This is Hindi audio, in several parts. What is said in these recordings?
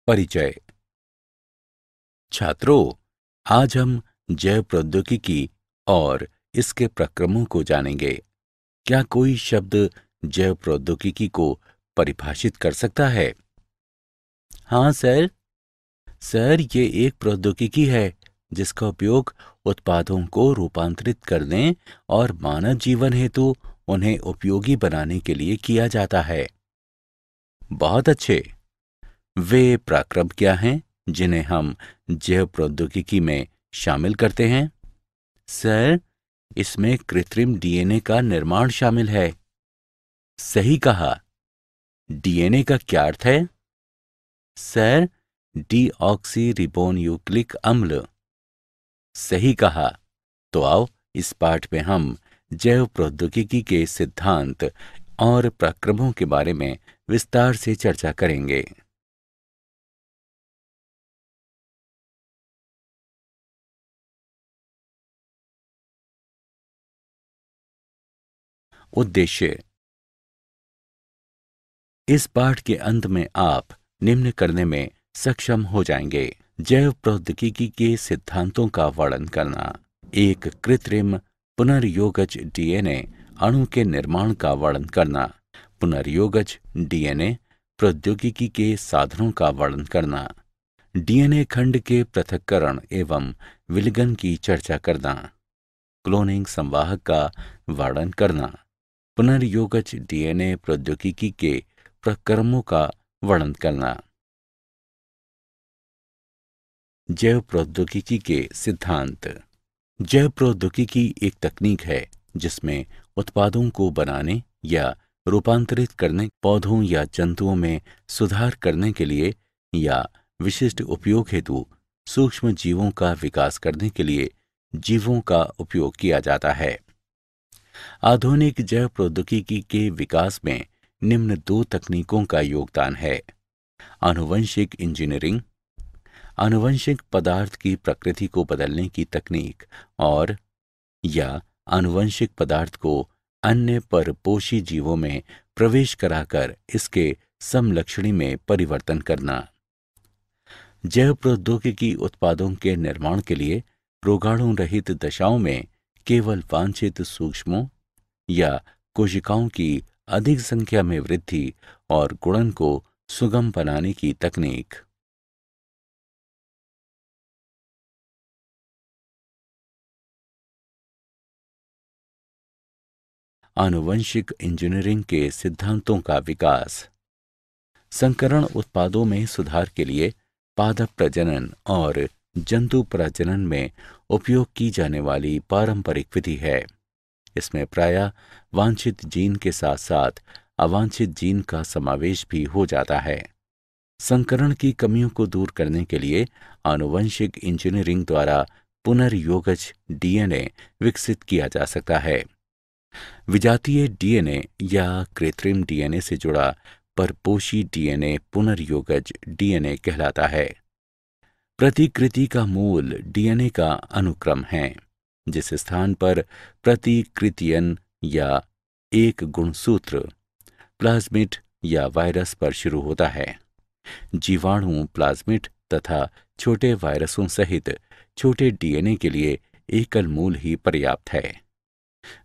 परिचय। छात्रों, आज हम जैव प्रौद्योगिकी और इसके प्रक्रमों को जानेंगे। क्या कोई शब्द जैव प्रौद्योगिकी को परिभाषित कर सकता है? हाँ सर। सर, ये एक प्रौद्योगिकी है जिसका उपयोग उत्पादों को रूपांतरित करने और मानव जीवन हेतु उन्हें उपयोगी बनाने के लिए किया जाता है। बहुत अच्छे। वे प्रक्रम क्या हैं जिन्हें हम जैव प्रौद्योगिकी में शामिल करते हैं? सर, इसमें कृत्रिम डीएनए का निर्माण शामिल है। सही कहा। डीएनए का क्या अर्थ है? सर, डीऑक्सीरिबोन्यूक्लिक अम्ल। सही कहा। तो आओ इस पाठ में हम जैव प्रौद्योगिकी के सिद्धांत और प्रक्रमों के बारे में विस्तार से चर्चा करेंगे। उद्देश्य। इस पाठ के अंत में आप निम्न करने में सक्षम हो जाएंगे: जैव प्रौद्योगिकी के सिद्धांतों का वर्णन करना, एक कृत्रिम पुनर्योगज डीएनए अणु के निर्माण का वर्णन करना, पुनर्योगज डीएनए प्रौद्योगिकी के साधनों का वर्णन करना, डीएनए खंड के पृथक्करण एवं विलयन की चर्चा करना, क्लोनिंग संवाहक का वर्णन करना, पुनर्योगज डीएनए प्रौद्योगिकी के प्रक्रमों का वर्णन करना। जैव प्रौद्योगिकी के सिद्धांत। जैव प्रौद्योगिकी एक तकनीक है जिसमें उत्पादों को बनाने या रूपांतरित करने, पौधों या जंतुओं में सुधार करने के लिए या विशिष्ट उपयोग हेतु सूक्ष्म जीवों का विकास करने के लिए जीवों का उपयोग किया जाता है। आधुनिक जैव प्रौद्योगिकी के विकास में निम्न दो तकनीकों का योगदान है: आनुवंशिक इंजीनियरिंग, आनुवंशिक पदार्थ की प्रकृति को बदलने की तकनीक, और या आनुवंशिक पदार्थ को अन्य परपोषी जीवों में प्रवेश कराकर इसके समलक्षणी में परिवर्तन करना। जैव प्रौद्योगिकी उत्पादों के निर्माण के लिए रोगाणु रहित दशाओं में केवल वांछित सूक्ष्मों या कोशिकाओं की अधिक संख्या में वृद्धि और गुणन को सुगम बनाने की तकनीक। आनुवंशिक इंजीनियरिंग के सिद्धांतों का विकास। संकरण उत्पादों में सुधार के लिए पादप प्रजनन और जंतु प्रजनन में उपयोग की जाने वाली पारंपरिक विधि है। इसमें प्रायः वांछित जीन के साथ साथ अवांछित जीन का समावेश भी हो जाता है। संकरण की कमियों को दूर करने के लिए आनुवंशिक इंजीनियरिंग द्वारा पुनर्योगज डीएनए विकसित किया जा सकता है। विजातीय डीएनए या कृत्रिम डीएनए से जुड़ा परपोषी डीएनए पुनर्योगज डीएनए कहलाता है। प्रतिकृति का मूल डीएनए का अनुक्रम है, जिस स्थान पर प्रतिकृतियन या एक गुणसूत्र प्लाज्मिड या वायरस पर शुरू होता है। जीवाणु, प्लाज्मिड तथा छोटे वायरसों सहित छोटे डीएनए के लिए एकल मूल ही पर्याप्त है।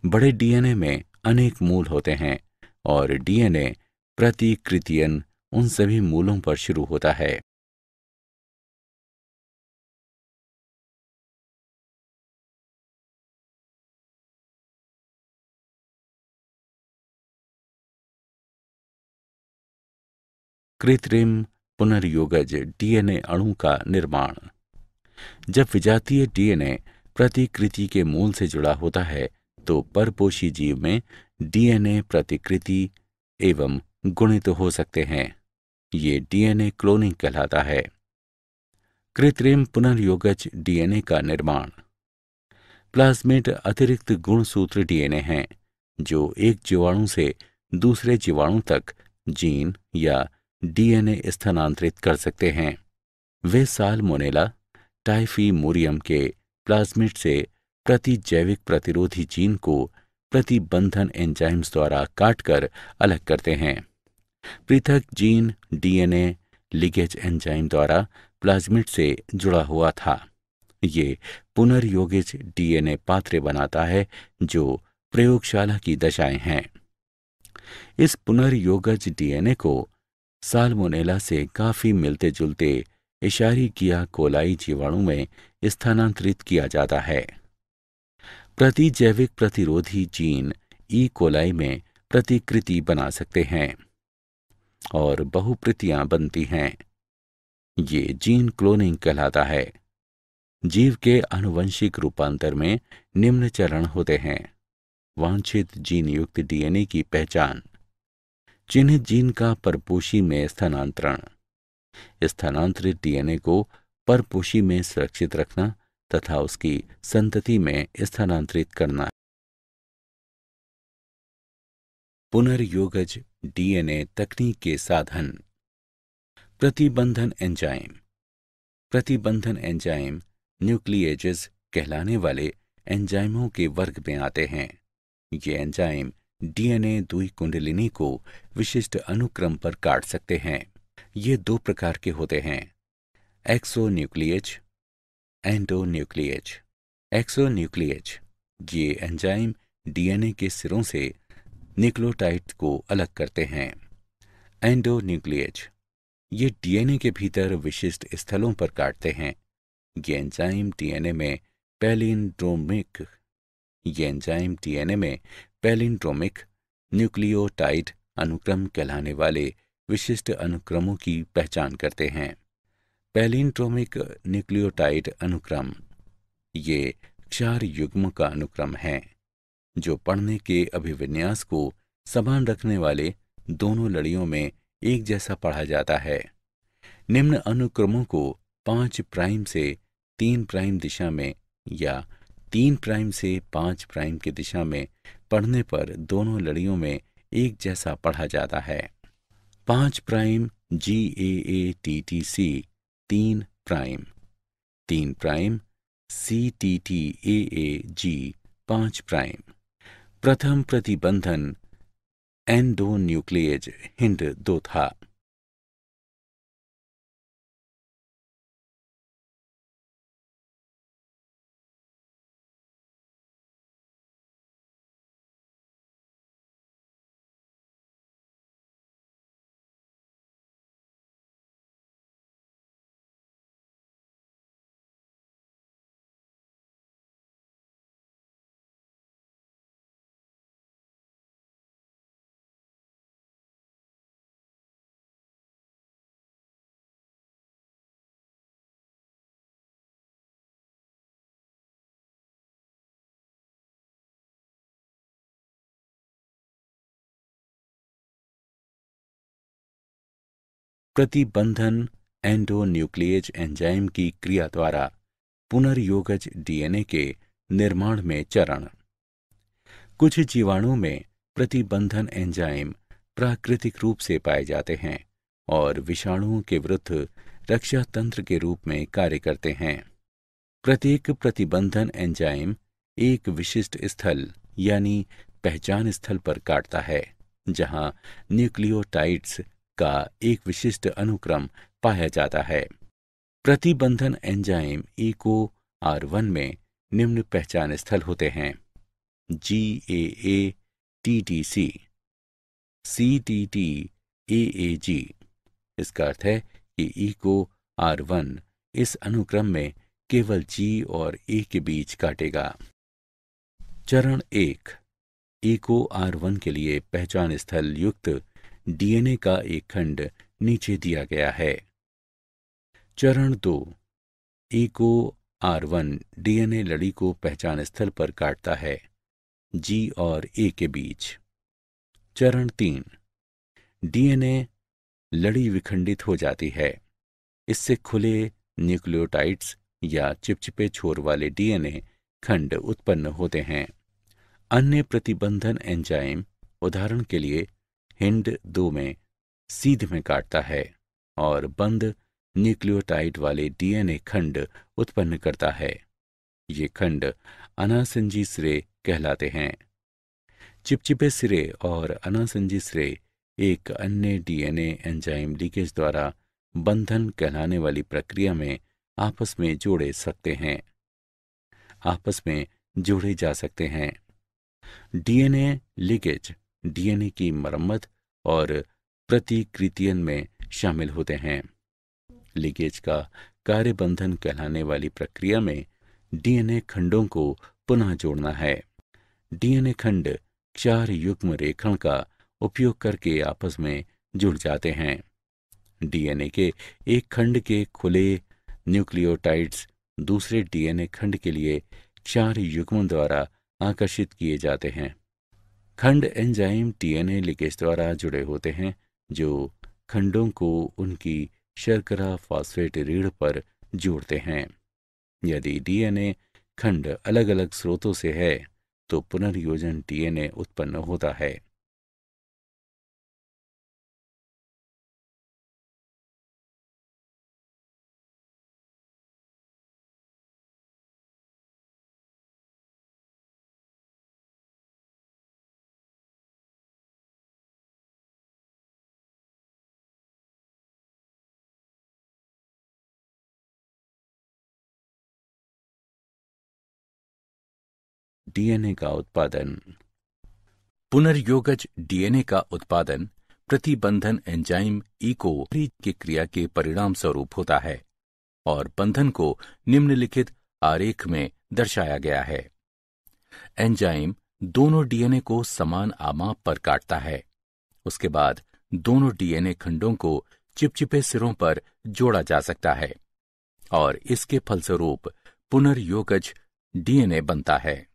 बड़े डीएनए में अनेक मूल होते हैं और डीएनए प्रतिकृतियन उन सभी मूलों पर शुरू होता है। कृत्रिम पुनर्योगज डीएनए अणु का निर्माण। जब विजातीय डीएनए प्रतिकृति के मूल से जुड़ा होता है तो परपोषी जीव में डीएनए प्रतिकृति एवं गुणित हो सकते हैं। ये डीएनए क्लोनिंग कहलाता है। कृत्रिम पुनर्योगज डीएनए का निर्माण। प्लाज्मिड अतिरिक्त गुणसूत्र डीएनए हैं जो एक जीवाणु से दूसरे जीवाणु तक जीन या डीएनए स्थानांतरित कर सकते हैं। वे साल्मोनेला टाइफीमोरियम के प्लाज्मिड से प्रतिजैविक प्रतिरोधी जीन को प्रतिबंधन एंजाइम्स द्वारा काटकर अलग करते हैं। पृथक जीन डीएनए लीकेज एंजाइम द्वारा प्लाज्मिड से जुड़ा हुआ था। ये पुनर्योगिज डीएनए पात्रे बनाता है जो प्रयोगशाला की दशाएं हैं। इस पुनर्योगज डीएनए को साल्मोनेला से काफी मिलते जुलते इशारिकिया कोलाई जीवाणु में स्थानांतरित किया जाता है। प्रतिजैविक प्रतिरोधी जीन ई कोलाई में प्रतिकृति बना सकते हैं और बहुप्रतियां बनती हैं। ये जीन क्लोनिंग कहलाता है। जीव के आनुवंशिक रूपांतर में निम्न चरण होते हैं: वांछित जीन युक्त डीएनए की पहचान, चिन्हित जीन का परपोषी में स्थानांतरण, स्थानांतरित डीएनए को परपोषी में सुरक्षित रखना तथा उसकी संतति में स्थानांतरित करना। पुनर्योगज डीएनए तकनीक के साधन। प्रतिबंधन एंजाइम। प्रतिबंधन एंजाइम न्यूक्लिएजेस कहलाने वाले एंजाइमों के वर्ग में आते हैं। ये एंजाइम डीएनए द्विकुंडलिनी को विशिष्ट अनुक्रम पर काट सकते हैं। ये दो प्रकार के होते हैं: एक्सोन्यूक्लिएज, एंडोन्यूक्लिएज। एक्सोन्यूक्लिएज ये एंजाइम डीएनए के सिरों से न्यूक्लियोटाइड को अलग करते हैं। एंडोन्यूक्लिएज ये डीएनए के भीतर विशिष्ट स्थलों पर काटते हैं। ये एंजाइम डीएनए में पैलिंड्रोमिक न्यूक्लियोटाइड अनुक्रम कहलाने वाले विशिष्ट अनुक्रमों की पहचान करते हैं। पैलिंड्रोमिक न्यूक्लियोटाइड अनुक्रम ये क्षार युग्म का अनुक्रम है जो पढ़ने के अभिविन्यास को समान रखने वाले दोनों लड़ियों में एक जैसा पढ़ा जाता है। निम्न अनुक्रमों को 5 प्राइम से 3 प्राइम दिशा में या 3 प्राइम से 5 प्राइम की दिशा में पढ़ने पर दोनों लड़ियों में एक जैसा पढ़ा जाता है। 5 prime GAATTC 3 prime, 3 prime CTTAAG 5 prime. प्रथम प्रतिबंधन एंडोन्यूक्लिएज हिंड 2 था। प्रतिबंधन एंडोन्यूक्लिएज एंजाइम की क्रिया द्वारा पुनर्योगज डीएनए के निर्माण में चरण। कुछ जीवाणुओं में प्रतिबंधन एंजाइम प्राकृतिक रूप से पाए जाते हैं और विषाणुओं के विरुद्ध रक्षा तंत्र के रूप में कार्य करते हैं। प्रत्येक प्रतिबंधन एंजाइम एक विशिष्ट स्थल यानी पहचान स्थल पर काटता है जहां न्यूक्लियोटाइड्स का एक विशिष्ट अनुक्रम पाया जाता है। प्रतिबंधन एंजाइम EcoR1 में निम्न पहचान स्थल होते हैं: GAATTC, CTTAAG। इसका अर्थ है कि EcoR1 इस अनुक्रम में केवल G और A के बीच काटेगा। चरण 1 EcoR1 के लिए पहचान स्थल युक्त डीएनए का एक खंड नीचे दिया गया है। चरण 2 EcoR1 डीएनए लड़ी को पहचान स्थल पर काटता है G और A के बीच। चरण 3 डीएनए लड़ी विखंडित हो जाती है। इससे खुले न्यूक्लियोटाइड्स या चिपचिपे छोर वाले डीएनए खंड उत्पन्न होते हैं। अन्य प्रतिबंधन एंजाइम उदाहरण के लिए हिंड 2 में सीध में काटता है और बंद न्यूक्लियोटाइड वाले डीएनए खंड उत्पन्न करता है। ये खंड अनासंजी सिरे कहलाते हैं। चिपचिपे सिरे और अनासंजी सिरे एक अन्य डीएनए एंजाइम लीकेज द्वारा बंधन कहलाने वाली प्रक्रिया में आपस में जोड़े जा सकते हैं। डीएनए लीकेज डीएनए की मरम्मत और प्रतिकृतियन में शामिल होते हैं। लीकेज का कार्य बंधन कहलाने वाली प्रक्रिया में डीएनए खंडों को पुनः जोड़ना है। डीएनए खंड 4 युग्म रेखण का उपयोग करके आपस में जुड़ जाते हैं। डीएनए के एक खंड के खुले न्यूक्लियोटाइड्स दूसरे डीएनए खंड के लिए 4 युग्मों द्वारा आकर्षित किए जाते हैं। खंड एंजाइम डीएनए लीकेज द्वारा जुड़े होते हैं, जो खंडों को उनकी शर्करा फॉस्फेट रीढ़ पर जोड़ते हैं। यदि डीएनए खंड अलग अलग स्रोतों से है तो पुनर्योजन डीएनए उत्पन्न होता है। डीएनए का उत्पादन। पुनर्योगज डीएनए का उत्पादन प्रतिबंधन एंजाइम ईको की क्रिया के परिणाम स्वरूप होता है और बंधन को निम्नलिखित आरेख में दर्शाया गया है। एंजाइम दोनों डीएनए को समान आमाप पर काटता है। उसके बाद दोनों डीएनए खंडों को चिपचिपे सिरों पर जोड़ा जा सकता है और इसके फलस्वरूप पुनर्योगज डीएनए बनता है।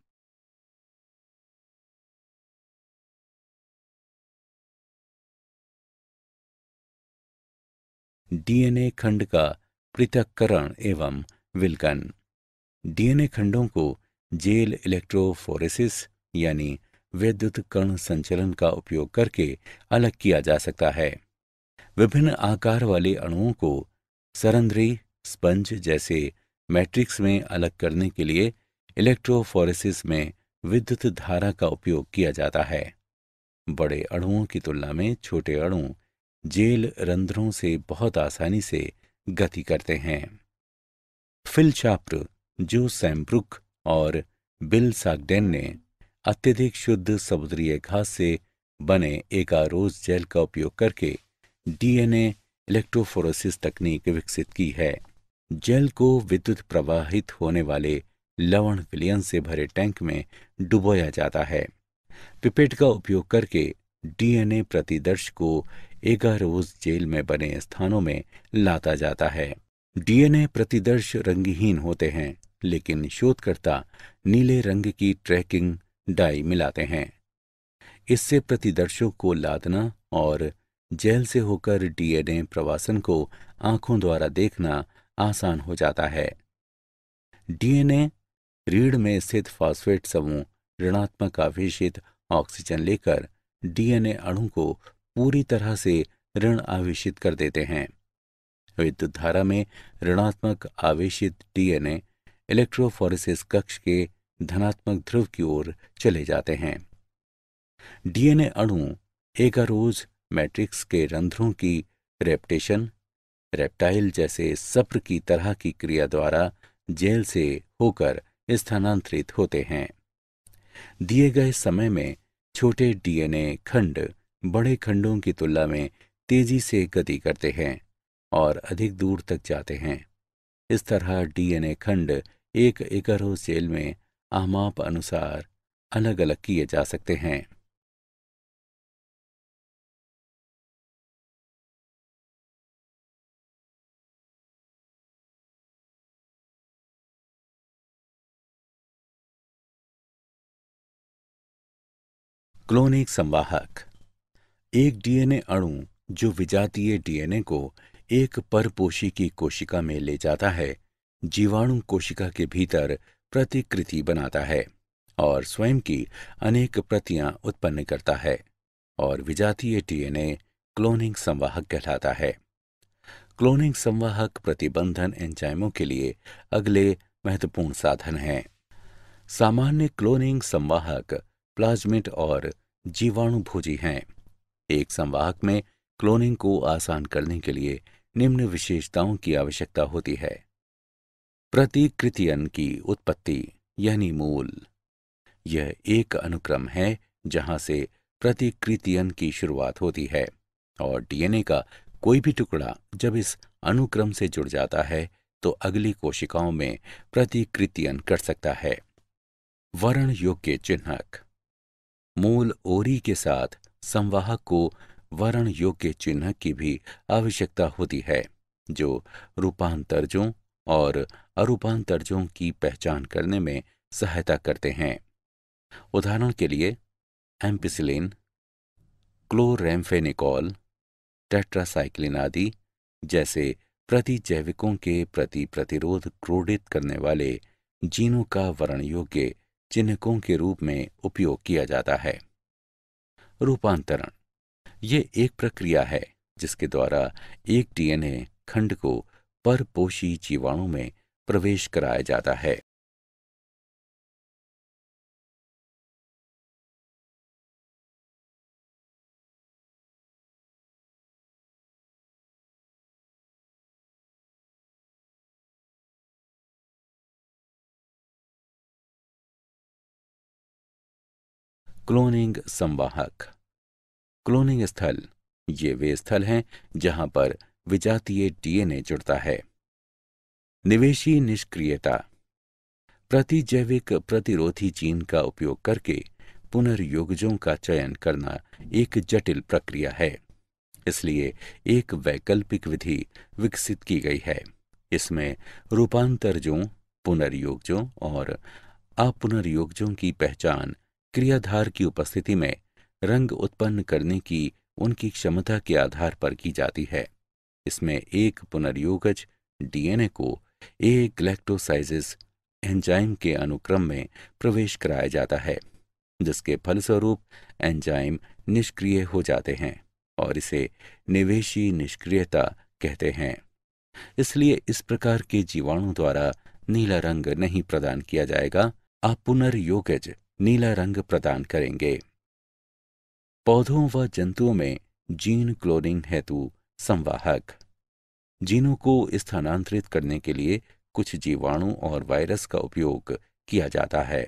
डीएनए खंड का पृथक्करण एवं विलकन। डीएनए खंडों को जेल इलेक्ट्रोफोरेसिस यानी विद्युत कण संचलन का उपयोग करके अलग किया जा सकता है। विभिन्न आकार वाले अणुओं को सरंध्री स्पंज जैसे मैट्रिक्स में अलग करने के लिए इलेक्ट्रोफोरेसिस में विद्युत धारा का उपयोग किया जाता है। बड़े अणुओं की तुलना में छोटे अणु जेल रंध्रों से बहुत आसानी से गति करते हैं। फिल चाप्र, जो सैमब्रुक और बिल सागडेन ने अत्यधिक शुद्ध समुद्री घास से बने एगारोज जेल का उपयोग करके डीएनए इलेक्ट्रोफोरेसिस तकनीक विकसित की है। जेल को विद्युत प्रवाहित होने वाले लवण विलयन से भरे टैंक में डुबोया जाता है। पिपेट का उपयोग करके डीएनए प्रतिदर्श को एगारोज जेल में बने स्थानों में लाता जाता है। डीएनए प्रतिदर्श रंगहीन होते हैं, लेकिन शोधकर्ता नीले रंग की ट्रैकिंग डाई मिलाते हैं। इससे प्रतिदर्शों को लादना और जेल से होकर डीएनए प्रवासन को आंखों द्वारा देखना आसान हो जाता है। डीएनए रीढ़ में स्थित फॉस्फेट समूह ऋणात्मक आवेशित ऑक्सीजन लेकर डीएनए अणु को पूरी तरह से ऋण आवेशित कर देते हैं। विद्युत धारा में ऋणात्मक आवेशित डीएनए इलेक्ट्रोफोरेसिस कक्ष के धनात्मक ध्रुव की ओर चले जाते हैं। डीएनए अणु एगारोज मैट्रिक्स के रंध्रों की रेप्टाइल जैसे सप्र की तरह की क्रिया द्वारा जेल से होकर स्थानांतरित होते हैं। दिए गए समय में छोटे डीएनए खंड बड़े खंडों की तुलना में तेजी से गति करते हैं और अधिक दूर तक जाते हैं। इस तरह डीएनए खंड एक एगारोज जेल में आमाप अनुसार अलग अलग किए जा सकते हैं। क्लोनिक संवाहक। एक डीएनए अणु जो विजातीय डीएनए को एक परपोषी की कोशिका में ले जाता है, जीवाणु कोशिका के भीतर प्रतिकृति बनाता है और स्वयं की अनेक प्रतियां उत्पन्न करता है और विजातीय डीएनए क्लोनिंग संवाहक कहलाता है। क्लोनिंग संवाहक प्रतिबंधन एंजाइमों के लिए अगले महत्वपूर्ण साधन हैं। सामान्य क्लोनिंग संवाहक प्लाज्मिड और जीवाणु भोजी हैं। एक संवाहक में क्लोनिंग को आसान करने के लिए निम्न विशेषताओं की आवश्यकता होती है। प्रतिकृतियन की उत्पत्ति यानी मूल। यह एक अनुक्रम है जहां से प्रतिकृतियन की शुरुआत होती है और डीएनए का कोई भी टुकड़ा जब इस अनुक्रम से जुड़ जाता है तो अगली कोशिकाओं में प्रतिकृतियन कर सकता है। वर्ण योग्य चिन्हक। मूल ओरी के साथ संवाहक को वर्ण योग्य चिन्हक की भी आवश्यकता होती है जो रूपांतरजों और अरूपांतरजों की पहचान करने में सहायता करते हैं। उदाहरण के लिए एम्पिसिलिन, क्लोरैम्फेनिकोल, टेट्रासाइक्लिन आदि जैसे प्रतिजैविकों के प्रति प्रतिरोध क्रोडित करने वाले जीनों का वर्ण योग्य चिन्हकों के रूप में उपयोग किया जाता है। रूपांतरण ये एक प्रक्रिया है जिसके द्वारा एक डीएनए खंड को परपोषी जीवाणु में प्रवेश कराया जाता है। क्लोनिंग संवाहक। क्लोनिंग स्थल ये वे स्थल हैं जहां पर विजातीय डीएनए जुड़ता है। निवेशी निष्क्रियता। प्रतिजैविक प्रतिरोधी जीन का उपयोग करके पुनर्योगजों का चयन करना एक जटिल प्रक्रिया है, इसलिए एक वैकल्पिक विधि विकसित की गई है। इसमें रूपांतरजों, पुनर्योगजों और अपुनर्योगजों की पहचान क्रियाधार की उपस्थिति में रंग उत्पन्न करने की उनकी क्षमता के आधार पर की जाती है। इसमें एक पुनर्योगज डीएनए को ए ग्लैक्टोसाइजिस एंजाइम के अनुक्रम में प्रवेश कराया जाता है, जिसके फलस्वरूप एंजाइम निष्क्रिय हो जाते हैं और इसे निवेशी निष्क्रियता कहते हैं। इसलिए इस प्रकार के जीवाणु द्वारा नीला रंग नहीं प्रदान किया जाएगा। अपुनर्योगज नीला रंग प्रदान करेंगे। पौधों व जंतुओं में जीन क्लोनिंग हेतु संवाहक। जीनों को स्थानांतरित करने के लिए कुछ जीवाणु और वायरस का उपयोग किया जाता है।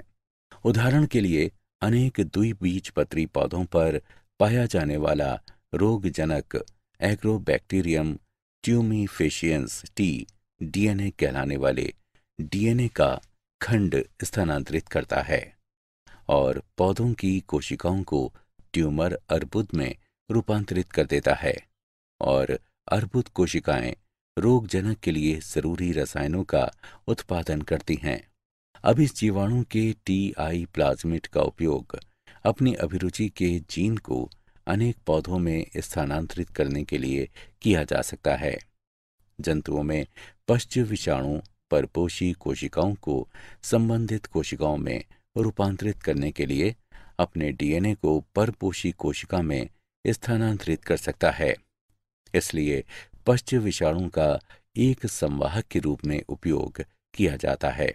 उदाहरण के लिए अनेक द्विबीजपत्री पौधों पर पाया जाने वाला रोगजनक एग्रोबैक्टीरियम ट्यूमीफेशियंस टी डीएनए कहलाने वाले डीएनए का खंड स्थानांतरित करता है और पौधों की कोशिकाओं को ट्यूमर अर्बुद में रूपांतरित कर देता है और अर्बुद कोशिकाएं रोगजनक के लिए जरूरी रसायनों का उत्पादन करती हैं। अब इस जीवाणु के टीआई प्लाज्मिड का उपयोग अपनी अभिरुचि के जीन को अनेक पौधों में स्थानांतरित करने के लिए किया जा सकता है। जंतुओं में पश्च विषाणु परपोषी कोशिकाओं को संबंधित कोशिकाओं में रूपांतरित करने के लिए अपने डीएनए को परपोषी कोशिका में स्थानांतरित कर सकता है। इसलिए पश्च विषाणु का एक संवाहक के रूप में उपयोग किया जाता है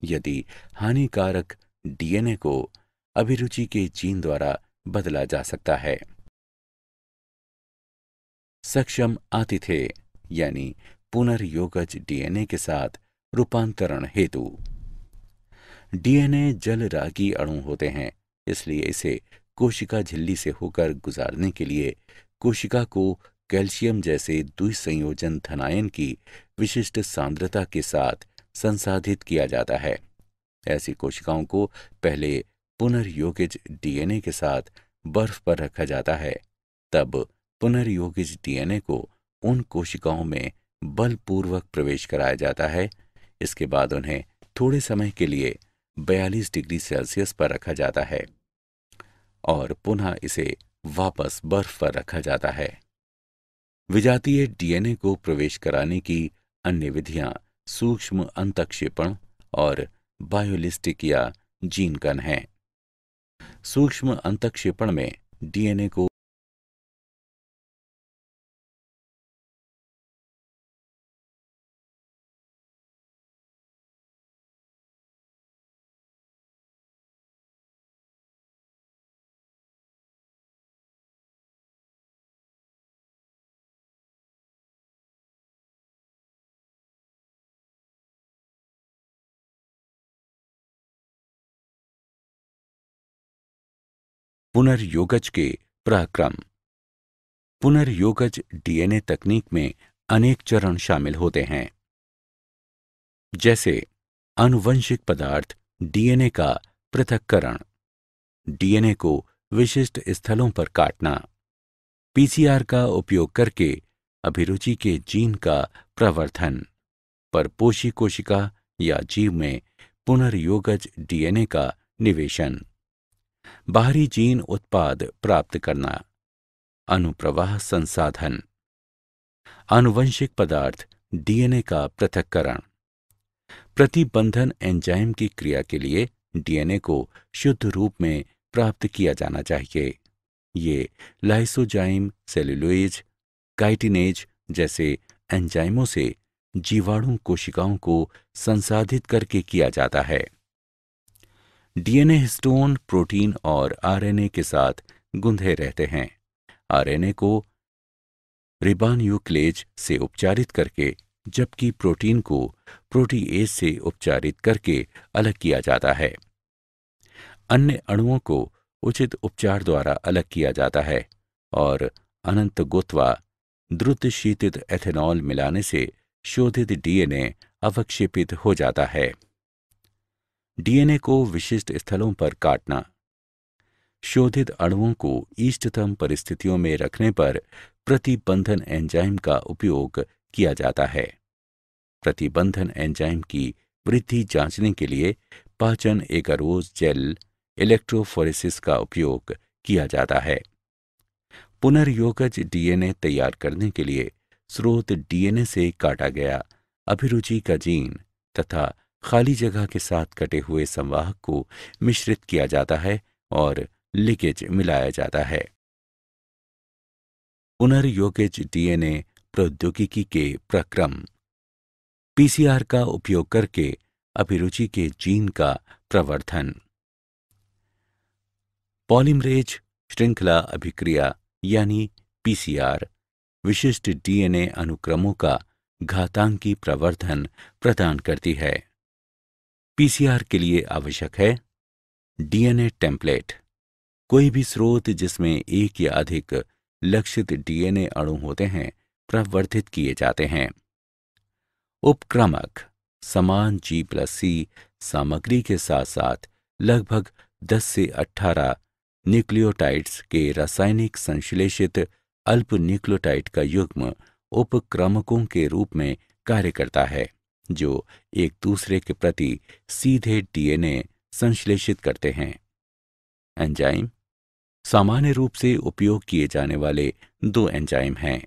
यदि हानिकारक डीएनए को अभिरुचि के जीन द्वारा बदला जा सकता है। सक्षम आतिथेय यानी पुनर्योगज डीएनए के साथ रूपांतरण हेतु। डीएनए जलरागी अणु होते हैं, इसलिए इसे कोशिका झिल्ली से होकर गुजारने के लिए कोशिका को कैल्शियम जैसे द्विसंयोजन धनायन की विशिष्ट सांद्रता के साथ संसाधित किया जाता है। ऐसी कोशिकाओं को पहले पुनर्योगिज डीएनए के साथ बर्फ पर रखा जाता है, तब पुनर्योगिज डीएनए को उन कोशिकाओं में बलपूर्वक प्रवेश कराया जाता है। इसके बाद उन्हें थोड़े समय के लिए 42 डिग्री सेल्सियस पर रखा जाता है और पुनः इसे वापस बर्फ पर रखा जाता है। विजातीय डीएनए को प्रवेश कराने की अन्य विधियां सूक्ष्म अंतःक्षेपण और बायोलिस्टिक या जीन गन हैं। सूक्ष्म अंतःक्षेपण में डीएनए को पुनर्योगज के पराक्रम। पुनर्योगज डीएनए तकनीक में अनेक चरण शामिल होते हैं, जैसे आनुवंशिक पदार्थ डीएनए का पृथक्करण, डीएनए को विशिष्ट स्थलों पर काटना, पीसीआर का उपयोग करके अभिरुचि के जीन का प्रवर्धन, परपोषी कोशिका या जीव में पुनर्योगज डीएनए का निवेशन, बाहरी जीन उत्पाद प्राप्त करना, अनुप्रवाह संसाधन, आनुवंशिक पदार्थ डीएनए का पृथक्करण, प्रतिबंधन एंजाइम की क्रिया के लिए डीएनए को शुद्ध रूप में प्राप्त किया जाना चाहिए। ये लाइसोजाइम, सेल्यूलोज, काइटिनेज जैसे एंजाइमों से जीवाणु कोशिकाओं को संसाधित करके किया जाता है। डीएनए हिस्टोन, प्रोटीन और आरएनए के साथ गुंधे रहते हैं। आरएनए को रिबोन्यूक्लेज से उपचारित करके, जबकि प्रोटीन को प्रोटीएज से उपचारित करके अलग किया जाता है। अन्य अणुओं को उचित उपचार द्वारा अलग किया जाता है और अनंत गुत्वा द्रुत शीतित एथेनॉल मिलाने से शोधित डीएनए अवक्षेपित हो जाता है। डीएनए को विशिष्ट स्थलों पर काटना। शोधित अणुओं को इष्टतम परिस्थितियों में रखने पर प्रतिबंधन एंजाइम का उपयोग किया जाता है। प्रतिबंधन एंजाइम की वृद्धि जांचने के लिए पाचन एगारोज जेल इलेक्ट्रोफोरेसिस का उपयोग किया जाता है। पुनर्योगज डीएनए तैयार करने के लिए स्रोत डीएनए से काटा गया अभिरुचि का जीन तथा खाली जगह के साथ कटे हुए संवाहक को मिश्रित किया जाता है और लिगेज मिलाया जाता है। पुनर्योगज डीएनए प्रौद्योगिकी के प्रक्रम। पीसीआर का उपयोग करके अभिरुचि के जीन का प्रवर्धन। पॉलीमरेज श्रृंखला अभिक्रिया यानी पीसीआर विशिष्ट डीएनए अनुक्रमों का घातांकी प्रवर्धन प्रदान करती है। पीसीआर के लिए आवश्यक है डीएनए टेम्पलेट, कोई भी स्रोत जिसमें एक या अधिक लक्षित डीएनए अणु होते हैं प्रवर्धित किए जाते हैं। उपक्रमक समान G+C सामग्री के साथ साथ लगभग 10 से 18 न्यूक्लियोटाइड्स के रासायनिक संश्लेषित अल्प न्यूक्लियोटाइड का युग्म उपक्रमकों के रूप में कार्य करता है, जो एक दूसरे के प्रति सीधे डीएनए संश्लेषित करते हैं। एंजाइम सामान्य रूप से उपयोग किए जाने वाले दो एंजाइम हैं,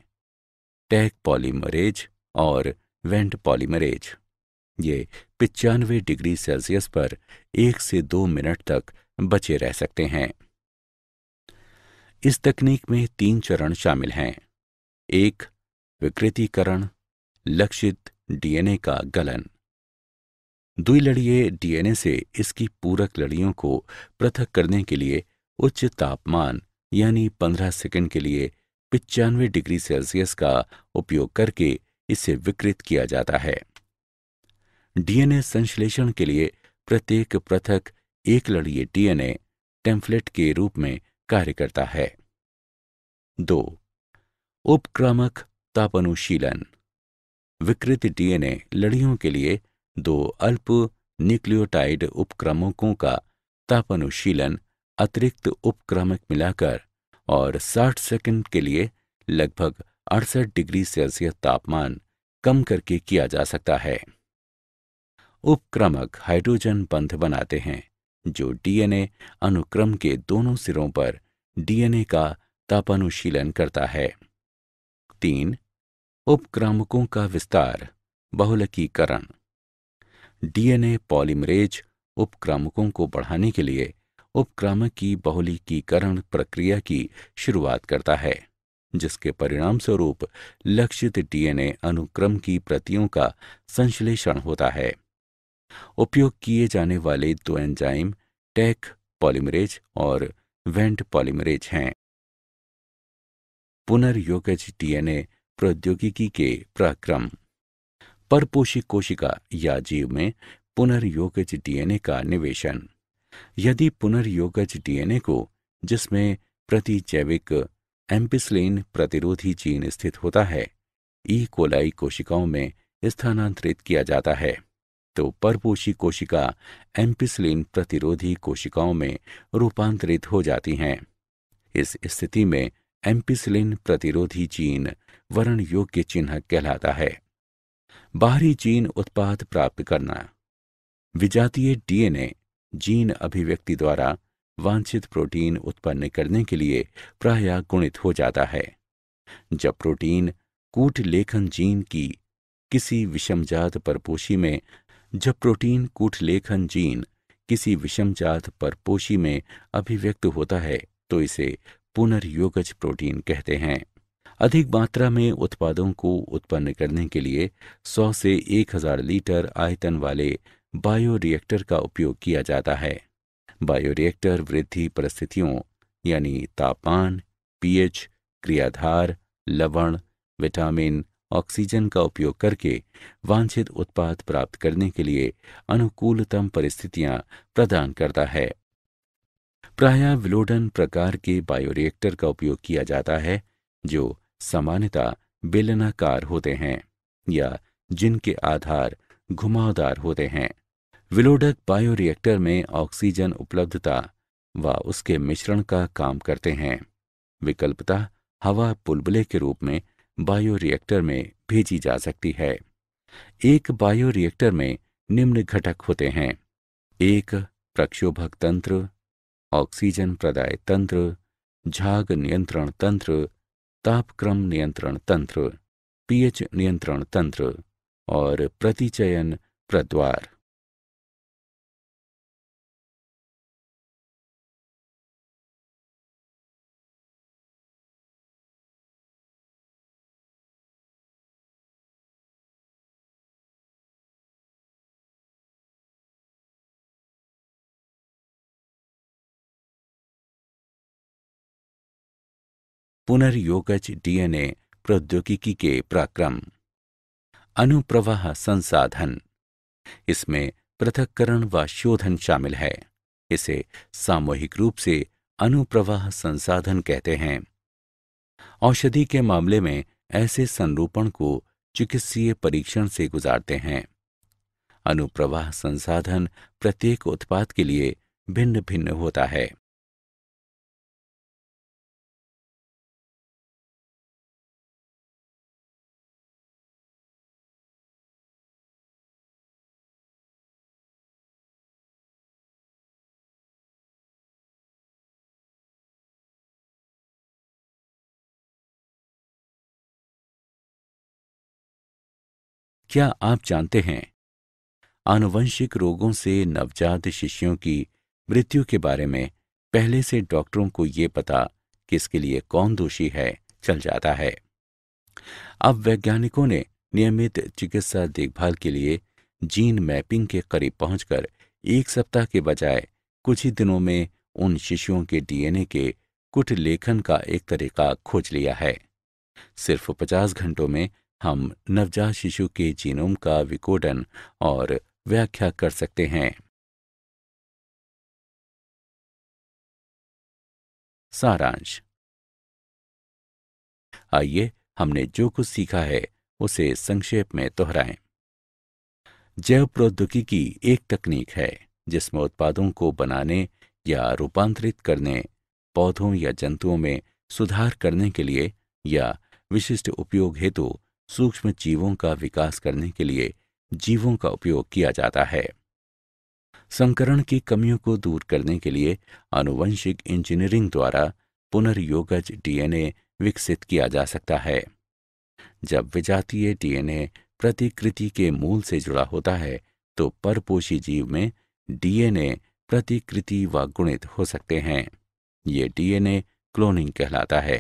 टैग पॉलीमरेज और वेंट पॉलीमरेज। ये 95 डिग्री सेल्सियस पर 1 से 2 मिनट तक बचे रह सकते हैं। इस तकनीक में 3 चरण शामिल हैं। 1. विकृतीकरण, लक्षित डीएनए का गलन। द्विलड़ीय डीएनए से इसकी पूरक लड़ियों को पृथक करने के लिए उच्च तापमान यानी 15 सेकंड के लिए 95 डिग्री सेल्सियस का उपयोग करके इसे विकृत किया जाता है। डीएनए संश्लेषण के लिए प्रत्येक पृथक एक लड़ीय डीएनए टेम्पलेट के रूप में कार्य करता है। 2. उपक्रामक तापानुशीलन। विकृत डीएनए लड़ियों के लिए 2 अल्प न्यूक्लियोटाइड उपक्रमकों का तापानुशीलन अतिरिक्त उपक्रमक मिलाकर और 60 सेकंड के लिए लगभग 68 डिग्री सेल्सियस तापमान कम करके किया जा सकता है। उपक्रमक हाइड्रोजन बंध बनाते हैं जो डीएनए अनुक्रम के दोनों सिरों पर डीएनए का तापानुशीलन करता है। 3. उपक्रमकों का विस्तार, बहुलकीकरण। डीएनए पॉलीमरेज उपक्रमकों को बढ़ाने के लिए उपक्रमक की बहुलकीकरण प्रक्रिया की शुरुआत करता है, जिसके परिणामस्वरूप लक्षित डीएनए अनुक्रम की प्रतियों का संश्लेषण होता है। उपयोग किए जाने वाले 2 एंजाइम टैग पॉलीमरेज और वेंट पॉलीमरेज हैं। पुनर्योगज डीएनए प्रौद्योगिकी के प्रक्रम। परपोषी कोशिका या जीव में पुनर्योगज डीएनए का निवेशन। यदि पुनर्योगज डीएनए को जिसमें प्रतिजैविक एम्पिसिलिन प्रतिरोधी जीन स्थित होता है, ई कोलाई कोशिकाओं में स्थानांतरित किया जाता है, तो परपोषी कोशिका एम्पिसिलिन प्रतिरोधी कोशिकाओं में रूपांतरित हो जाती हैं। इस स्थिति में एम्पिसिलिन प्रतिरोधी जीन वर्ण योग्य चिन्ह कहलाता है। बाहरी जीन उत्पाद प्राप्त करना। विजातीय डीएनए जीन अभिव्यक्ति द्वारा वांछित प्रोटीन उत्पन्न करने के लिए प्रायः गुणित हो जाता है। जब प्रोटीन कूट लेखन जीन की किसी विषमजात परपोषी में जब प्रोटीन कूटलेखन जीन किसी विषमजात परपोषी में अभिव्यक्त होता है तो इसे पुनर्योगज प्रोटीन कहते हैं। अधिक मात्रा में उत्पादों को उत्पन्न करने के लिए 100 से 1000 लीटर आयतन वाले बायोरिएक्टर का उपयोग किया जाता है। बायोरिएक्टर वृद्धि परिस्थितियों यानी तापमान, पीएच, क्रियाधार, लवण, विटामिन, ऑक्सीजन का उपयोग करके वांछित उत्पाद प्राप्त करने के लिए अनुकूलतम परिस्थितियां प्रदान करता है। प्रायः विलोडन प्रकार के बायोरिएक्टर का उपयोग किया जाता है जो सामान्यतः बेलनाकार होते हैं या जिनके आधार घुमावदार होते हैं। विलोडक बायोरिएक्टर में ऑक्सीजन उपलब्धता व उसके मिश्रण का काम करते हैं। विकल्पतः हवा बुलबुले के रूप में बायोरिएक्टर में भेजी जा सकती है। एक बायोरिएक्टर में निम्न घटक होते हैं: एक प्रक्षोभक तंत्र, ऑक्सीजन प्रदाय तंत्र, झाग नियंत्रण तंत्र, तापक्रम नियंत्रण तंत्र, पीएच नियंत्रण तंत्र और प्रतिचयन प्रद्वार। पुनर्योगज डीएनए प्रौद्योगिकी के पराक्रम। अनुप्रवाह संसाधन। इसमें पृथक्करण व शोधन शामिल है। इसे सामूहिक रूप से अनुप्रवाह संसाधन कहते हैं। औषधि के मामले में ऐसे संरूपण को चिकित्सीय परीक्षण से गुजारते हैं। अनुप्रवाह संसाधन प्रत्येक उत्पाद के लिए भिन्न भिन्न होता है। क्या आप जानते हैं आनुवंशिक रोगों से नवजात शिशुओं की मृत्यु के बारे में पहले से डॉक्टरों को ये पता कि इसके लिए कौन दोषी है चल जाता है। अब वैज्ञानिकों ने नियमित चिकित्सा देखभाल के लिए जीन मैपिंग के करीब पहुंचकर 1 सप्ताह के बजाय कुछ ही दिनों में उन शिशुओं के डीएनए के कुट लेखन का एक तरीका खोज लिया है। सिर्फ 50 घंटों में हम नवजात शिशु के जीनोम का विकोडन और व्याख्या कर सकते हैं। सारांश। आइए हमने जो कुछ सीखा है उसे संक्षेप में दोहराएं। जैव प्रौद्योगिकी एक तकनीक है जिसमें उत्पादों को बनाने या रूपांतरित करने, पौधों या जंतुओं में सुधार करने के लिए या विशिष्ट उपयोग हेतु सूक्ष्म जीवों का विकास करने के लिए जीवों का उपयोग किया जाता है। संकरण की कमियों को दूर करने के लिए आनुवंशिक इंजीनियरिंग द्वारा पुनर्योगज डीएनए विकसित किया जा सकता है। जब विजातीय डीएनए प्रतिकृति के मूल से जुड़ा होता है तो परपोषी जीव में डीएनए प्रतिकृति व गुणित हो सकते हैं। ये डीएनए क्लोनिंग कहलाता है।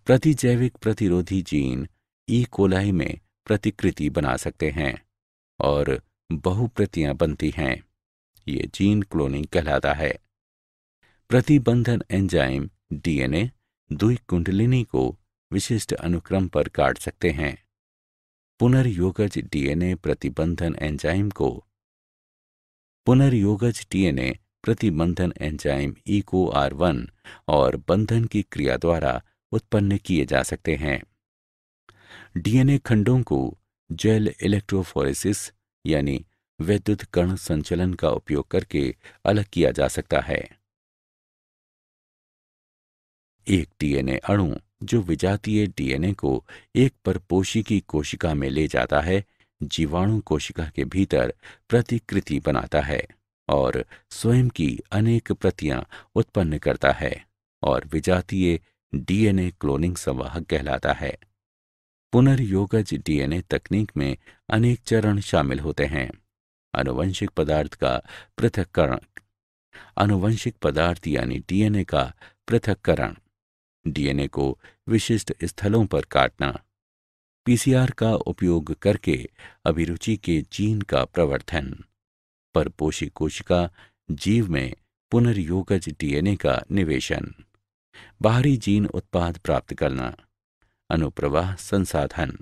प्रतिजैविक प्रतिरोधी जीन ई कोलाई में प्रतिकृति बना सकते हैं और बहुप्रतियां बनती हैं। ये जीन क्लोनिंग कहलाता है। प्रतिबंधन एंजाइम डीएनए द्विकुंडलिनी को विशिष्ट अनुक्रम पर काट सकते हैं। पुनर्योगज डीएनए प्रतिबंधन एंजाइम EcoR1 और बंधन की क्रिया द्वारा उत्पन्न किए जा सकते हैं। डीएनए खंडों को जेल इलेक्ट्रोफोरेसिस यानी विद्युत कण संचलन का उपयोग करके अलग किया जा सकता है। एक डीएनए अणु जो विजातीय डीएनए को एक परपोषी की कोशिका में ले जाता है, जीवाणु कोशिका के भीतर प्रतिकृति बनाता है और स्वयं की अनेक प्रतियां उत्पन्न करता है और विजातीय डीएनए क्लोनिंग संवाहक कहलाता है। पुनर्योगज डीएनए तकनीक में अनेक चरण शामिल होते हैं। आनुवंशिक पदार्थ का पृथक्करण, आनुवंशिक पदार्थ यानी डीएनए का पृथक्करण, डीएनए को विशिष्ट स्थलों पर काटना, पीसीआर का उपयोग करके अभिरुचि के जीन का प्रवर्धन, परपोषी कोशिका जीव में पुनर्योगज डीएनए का निवेशन, बाहरी जीन उत्पाद प्राप्त करना, अनुप्रवाह संसाधन।